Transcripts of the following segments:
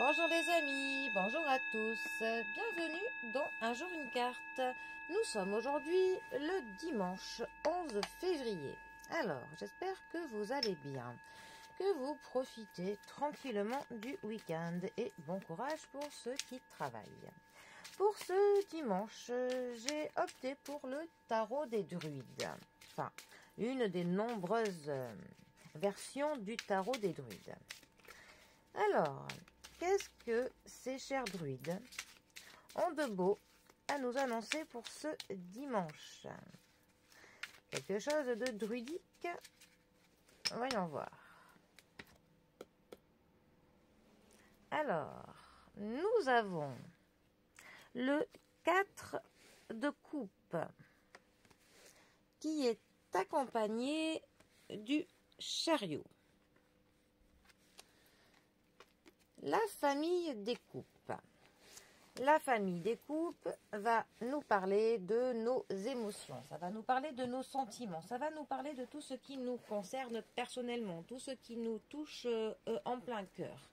Bonjour les amis, bonjour à tous, bienvenue dans Un jour une carte. Nous sommes aujourd'hui le dimanche 11 février. Alors, j'espère que vous allez bien, que vous profitez tranquillement du week-end et bon courage pour ceux qui travaillent. Pour ce dimanche, j'ai opté pour le tarot des druides, enfin, une des nombreuses versions du tarot des druides. Alors, qu'est-ce que ces chers druides ont de beau à nous annoncer pour ce dimanche? Quelque chose de druidique? Voyons voir. Alors, nous avons le 4 de coupe qui est accompagné du chariot. La famille des coupes. La famille des coupes va nous parler de nos émotions, ça va nous parler de nos sentiments, ça va nous parler de tout ce qui nous concerne personnellement, tout ce qui nous touche en plein cœur,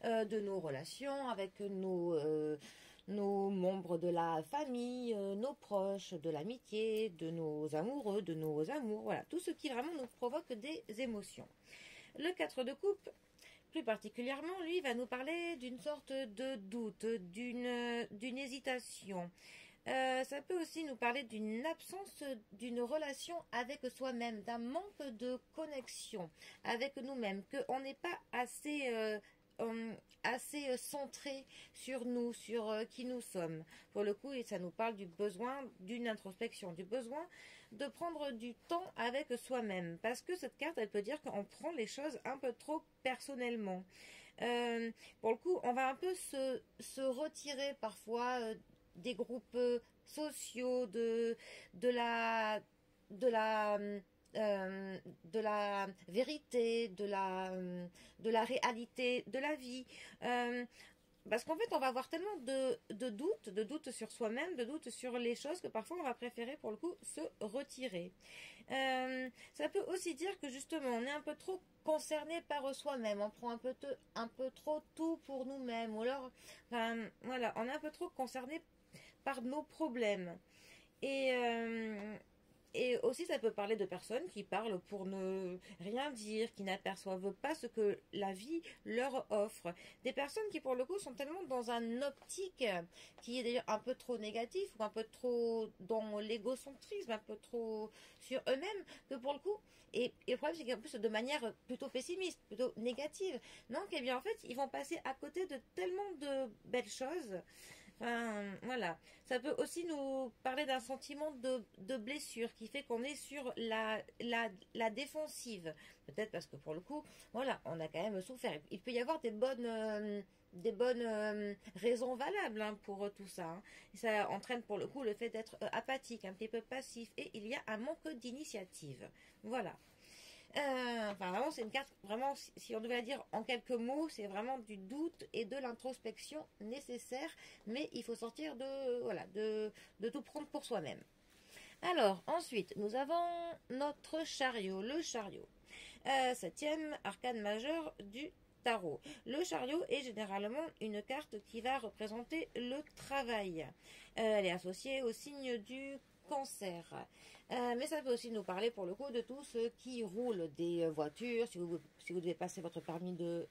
de nos relations avec nos membres de la famille, nos proches, de l'amitié, de nos amoureux, de nos amours, voilà, tout ce qui vraiment nous provoque des émotions. Le 4 de coupe, plus particulièrement, lui, va nous parler d'une sorte de doute, d'une hésitation. Ça peut aussi nous parler d'une absence d'une relation avec soi-même, d'un manque de connexion avec nous-mêmes, qu'on n'est pas assez centré sur nous, sur qui nous sommes. Pour le coup, et ça nous parle du besoin d'une introspection, du besoin de prendre du temps avec soi-même. Parce que cette carte, elle peut dire qu'on prend les choses un peu trop personnellement. Pour le coup, on va un peu se retirer parfois des groupes sociaux, de la vérité, de la réalité de la vie. Parce qu'en fait, on va avoir tellement de doutes sur soi-même, de doutes sur les choses, que parfois on va préférer pour le coup se retirer. Ça peut aussi dire que justement, on est un peu trop concerné par soi-même, on prend un peu trop tout pour nous-mêmes, ou alors, enfin, voilà, on est un peu trop concerné par nos problèmes. Et, et aussi, ça peut parler de personnes qui parlent pour ne rien dire, qui n'aperçoivent pas ce que la vie leur offre. Des personnes qui, pour le coup, sont tellement dans un optique qui est d'ailleurs un peu trop négatif, ou un peu trop dans l'égocentrisme, un peu trop sur eux-mêmes, que pour le coup, et le problème, c'est qu'en plus, de manière plutôt pessimiste, plutôt négative. Donc, eh bien, en fait, ils vont passer à côté de tellement de belles choses. Enfin, voilà. Ça peut aussi nous parler d'un sentiment de blessure qui fait qu'on est sur la défensive. Peut-être parce que pour le coup, voilà, on a quand même souffert. Il peut y avoir des bonnes raisons valables pour tout ça. Hein. Ça entraîne pour le coup le fait d'être apathique, un petit peu passif. Et il y a un manque d'initiative. Voilà. Enfin, vraiment, c'est une carte, vraiment, si on devait la dire en quelques mots, c'est vraiment du doute et de l'introspection nécessaire, mais il faut sortir voilà, de tout prendre pour soi-même. Alors, ensuite, nous avons notre chariot, le chariot. Septième arcane majeur du tarot. Le chariot est généralement une carte qui va représenter le travail. Elle est associée au signe du cancer. Mais ça peut aussi nous parler pour le coup de tout ce qui roule, des voitures, si vous devez passer votre permis de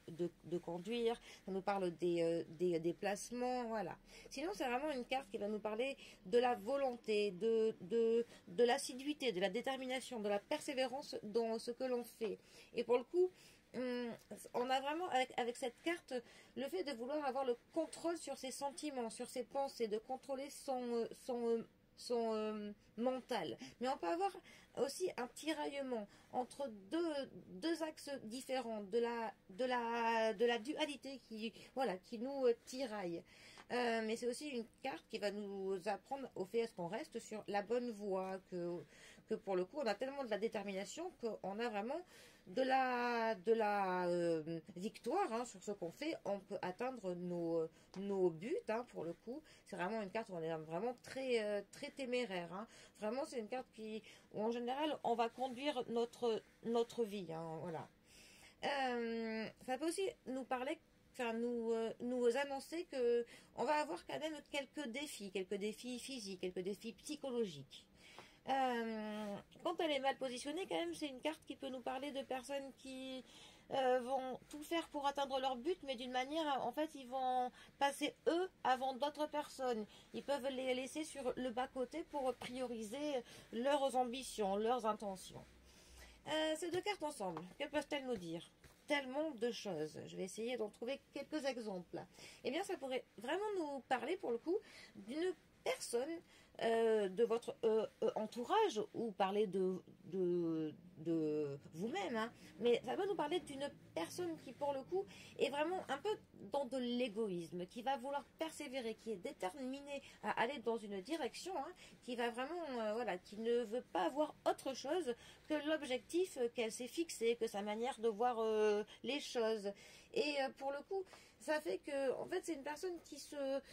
conduire, ça nous parle des déplacements, voilà. Sinon, c'est vraiment une carte qui va nous parler de la volonté, de l'assiduité, de la détermination, de la persévérance dans ce que l'on fait. Et pour le coup, on a vraiment avec cette carte le fait de vouloir avoir le contrôle sur ses sentiments, sur ses pensées, de contrôler son mental. Mais on peut avoir aussi un tiraillement entre deux axes différents de la dualité qui nous tiraille. Mais c'est aussi une carte qui va nous apprendre au fait est-ce qu'on reste sur la bonne voie, que pour le coup on a tellement de la détermination qu'on a vraiment de la victoire hein, sur ce qu'on fait. On peut atteindre nos buts pour le coup. C'est vraiment une carte où on est vraiment très téméraire. Hein. Vraiment, c'est une carte où en général, on va conduire notre vie. Hein, voilà. Ça peut aussi nous parler, enfin, nous annoncer que on va avoir quand même quelques défis physiques, quelques défis psychologiques. Quand elle est mal positionnée, quand même, c'est une carte qui peut nous parler de personnes qui vont tout faire pour atteindre leur but, mais d'une manière, en fait, ils vont passer eux avant d'autres personnes. Ils peuvent les laisser sur le bas-côté pour prioriser leurs ambitions, leurs intentions. Ces deux cartes ensemble, que peuvent-elles nous dire? Tellement de choses. Je vais essayer d'en trouver quelques exemples. Eh bien, ça pourrait vraiment nous parler, pour le coup, d'une personne de votre entourage, ou parler de vous-même, hein. Mais ça va nous parler d'une personne qui, pour le coup, est vraiment un peu dans de l'égoïsme, qui va vouloir persévérer, qui est déterminée à aller dans une direction, hein, qui va vraiment, voilà, qui ne veut pas voir autre chose que l'objectif qu'elle s'est fixé, que sa manière de voir les choses. Et pour le coup, ça fait que, en fait, c'est une personne qui se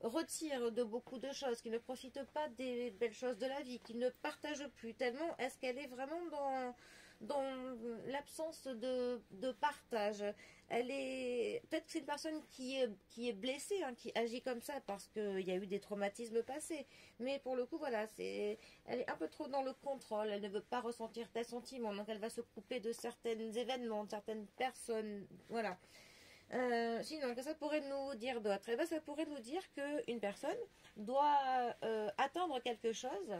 retire de beaucoup de choses, qui ne profite pas des belles choses de la vie, qui ne partage plus tellement. Est-ce qu'elle est vraiment dans l'absence de partage? Elle est peut-être que c'est une personne qui est blessée, hein, qui agit comme ça parce qu'il y a eu des traumatismes passés. Mais pour le coup, voilà, elle est un peu trop dans le contrôle. Elle ne veut pas ressentir tel sentiment, donc elle va se couper de certains événements, de certaines personnes. Voilà. Sinon, que ça pourrait nous dire d'autre? Eh ben, ça pourrait nous dire qu'une personne doit atteindre quelque chose,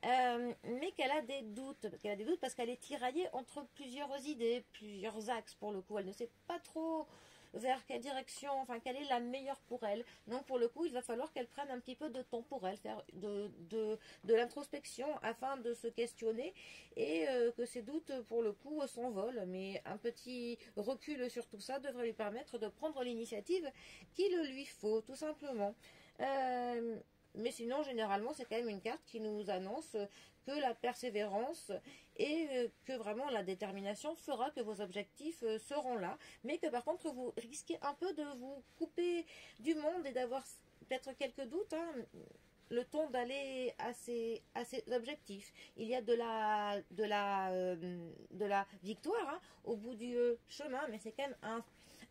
mais qu'elle a des doutes. Qu'elle a des doutes parce qu'elle est tiraillée entre plusieurs idées, plusieurs axes pour le coup. Elle ne sait pas trop vers quelle direction, enfin, quelle est la meilleure pour elle. Donc, pour le coup, il va falloir qu'elle prenne un petit peu de temps pour elle, faire de l'introspection afin de se questionner et que ses doutes, pour le coup, s'envolent. Mais un petit recul sur tout ça devrait lui permettre de prendre l'initiative qu'il lui faut, tout simplement. Euh, mais sinon, généralement, c'est quand même une carte qui nous annonce que la persévérance et que vraiment la détermination fera que vos objectifs seront là, mais que par contre, vous risquez un peu de vous couper du monde et d'avoir peut-être quelques doutes, hein, le temps d'aller à ces objectifs. Il y a de la victoire, hein, au bout du chemin, mais c'est quand même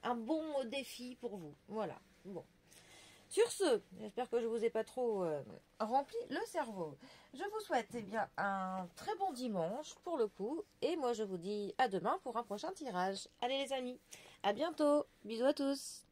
un bon défi pour vous. Voilà. Bon. Sur ce, j'espère que je vous ai pas trop rempli le cerveau. Je vous souhaite bien un très bon dimanche pour le coup. Et moi je vous dis à demain pour un prochain tirage. Allez les amis, à bientôt. Bisous à tous.